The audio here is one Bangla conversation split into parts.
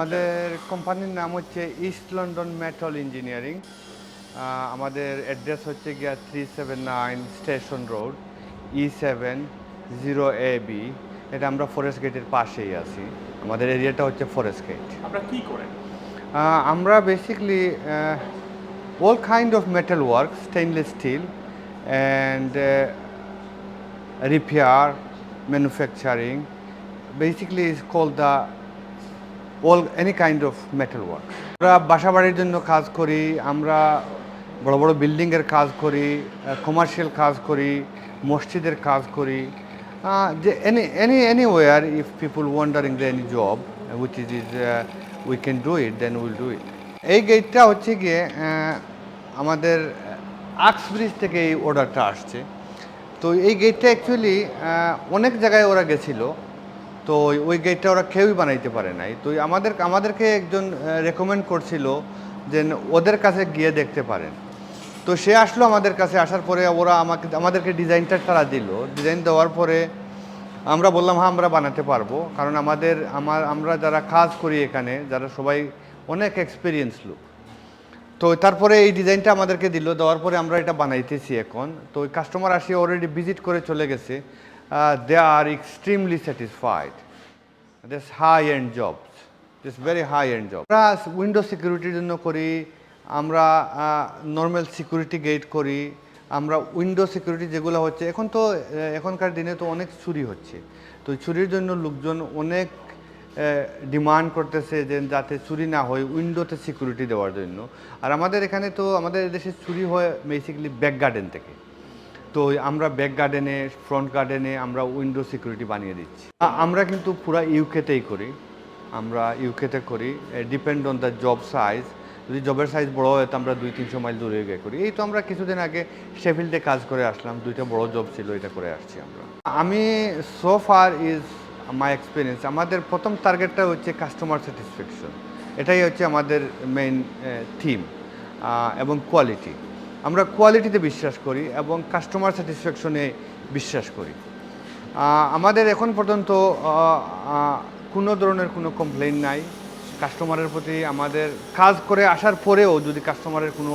আমাদের কোম্পানির নাম হচ্ছে ইস্ট লন্ডন মেটাল ইঞ্জিনিয়ারিং। আমাদের অ্যাড্রেস হচ্ছে গিয়া 379 স্টেশন রোড, E7 0AB। এটা আমরা ফরেস্ট গেটের পাশেই আছি। আমাদের এরিয়াটা হচ্ছে ফরেস্ট গেট। আপনারা কি করেন? আমরা basically all kind of metal work, stainless steel and repair, manufacturing. Basically is called the all any kind of metal work. আমরা বাসাবাড়ির জন্য কাজ করি, আমরা বড় বড় বিল্ডিংয়ের কাজ করি, কমার্শিয়াল কাজ করি, মসজিদের কাজ করি, যে anywhere if people wondering the any job which is we can do it, then we'll do it. এই গেটটা হচ্ছে গিয়ে আমাদের আক্স ব্রিজ থেকে এই অর্ডারটা আসছে। তো এই গেটটা অ্যাকচুয়ালি অনেক জায়গায় ওরা গেছিলো, তো ওই গেটটা ওরা কেউই বানাইতে পারে নাই। তো আমাদেরকে একজন রেকমেন্ড করছিল যে ওদের কাছে গিয়ে দেখতে পারেন। তো সে আসলো আমাদের কাছে, আসার পরে ওরা আমাদেরকে ডিজাইনটা তারা দিল। ডিজাইন দেওয়ার পরে আমরা বললাম হ্যাঁ আমরা বানাতে পারবো, কারণ আমরা যারা কাজ করি এখানে, যারা সবাই অনেক এক্সপিরিয়েন্স লোক। তো তারপরে এই ডিজাইনটা আমাদেরকে দিল, দেওয়ার পরে আমরা এটা বানাইতেছি এখন। তো ওই কাস্টমার আসে অলরেডি ভিজিট করে চলে গেছে। They are extremely satisfied. This high-end jobs, this very high-end job. আমরা উইন্ডো সিকিউরিটির জন্য করি, আমরা নর্মাল সিকিউরিটি গেট করি, আমরা উইন্ডো সিকিউরিটি যেগুলো হচ্ছে এখনকার দিনে তো অনেক চুরি হচ্ছে। তো চুরির জন্য লোকজন অনেক ডিমান্ড করতেছে যে যাতে চুরি না হয়, উইন্ডোতে সিকিউরিটি দেওয়ার জন্য। আর আমাদের এখানে তো আমাদের দেশে চুরি হয় বেসিক্যালি ব্যাক গার্ডেন থেকে। তো আমরা ব্যাক গার্ডেনে, ফ্রন্ট গার্ডেনে আমরা উইন্ডো সিকিউরিটি বানিয়ে দিচ্ছি। আমরা কিন্তু পুরা ইউকেতেই করি, আমরা ইউকেতে করি। Depend on the job size. যদি জবের সাইজ বড় হয় তো আমরা 200-300 মাইল দূরে গিয়ে করি। এই তো আমরা কিছুদিন আগে শেফিল্ডে কাজ করে আসলাম, 2টা বড় জব ছিল, এটা করে আসছি আমরা। আমি so far is my experience, আমাদের প্রথম টার্গেটটা হচ্ছে কাস্টমার স্যাটিসফ্যাকশন। এটাই হচ্ছে আমাদের মেইন থিম, এবং কোয়ালিটি। আমরা কোয়ালিটিতে বিশ্বাস করি এবং কাস্টমার স্যাটিসফ্যাকশনে বিশ্বাস করি। আমাদের এখন পর্যন্ত কোনো ধরনের কোনো কমপ্লেইন নাই কাস্টমারের প্রতি। আমাদের কাজ করে আসার পরেও যদি কাস্টমারের কোনো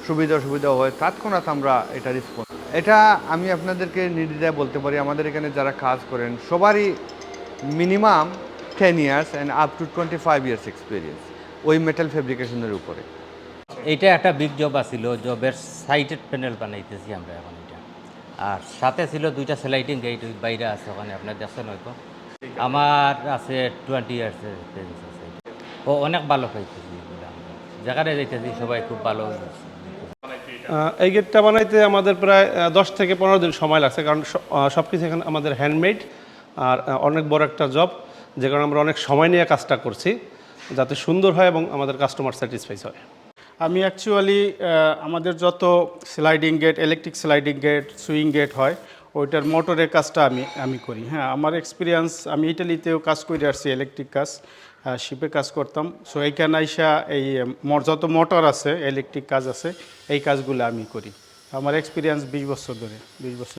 সুবিধা হয় তৎক্ষণাৎ আমরা এটা রেসপন্স। এটা আমি আপনাদেরকে নির্দ্বিধায় বলতে পারি, আমাদের এখানে যারা কাজ করেন সবারই minimum 10 years and up to 25 years experience ওই মেটাল ফেব্রিকেশনের উপরে। এইটা একটা বিগ জব আছিল, জবের সাইটেড প্যানেল বানাইতেছি আমরা এখন এটা। আর সাথে ছিল 2টা স্লাইডিং গেট, ওই বাইরে আছে ওখানে, আপনার দেখছেন হয়তো। আমার আছে 20 ইয়ার্সের এক্সপিরিয়েন্স আছে। ও অনেক ভালো পাইতেছি এগুলো, আমরা যেখানে যাইতেছি সবাই খুব ভালো। এই গেটটা বানাইতে আমাদের প্রায় 10 থেকে 15 দিন সময় লাগছে, কারণ সব কিছু এখানে আমাদের হ্যান্ডমেড আর অনেক বড় একটা জব, যে কারণে আমরা অনেক সময় নিয়ে কাজটা করছি যাতে সুন্দর হয় এবং আমাদের কাস্টমার স্যাটিসফাই হয়। আমি অ্যাকচুয়ালি আমাদের যত sliding gate, electric sliding gate, swing gate হয়, ওইটার মোটরের কাজটা আমি করি। হ্যাঁ, আমার এক্সপিরিয়েন্স, আমি ইটালিতেও কাজ করে আসছি, ইলেকট্রিক কাজ, শিপে কাজ করতাম। সো এইখানে আইসা এই যত মোটর আছে, ইলেকট্রিক কাজ আছে, এই কাজগুলো আমি করি। আমার এক্সপিরিয়েন্স 20 বছর ধরে, 20 বছর।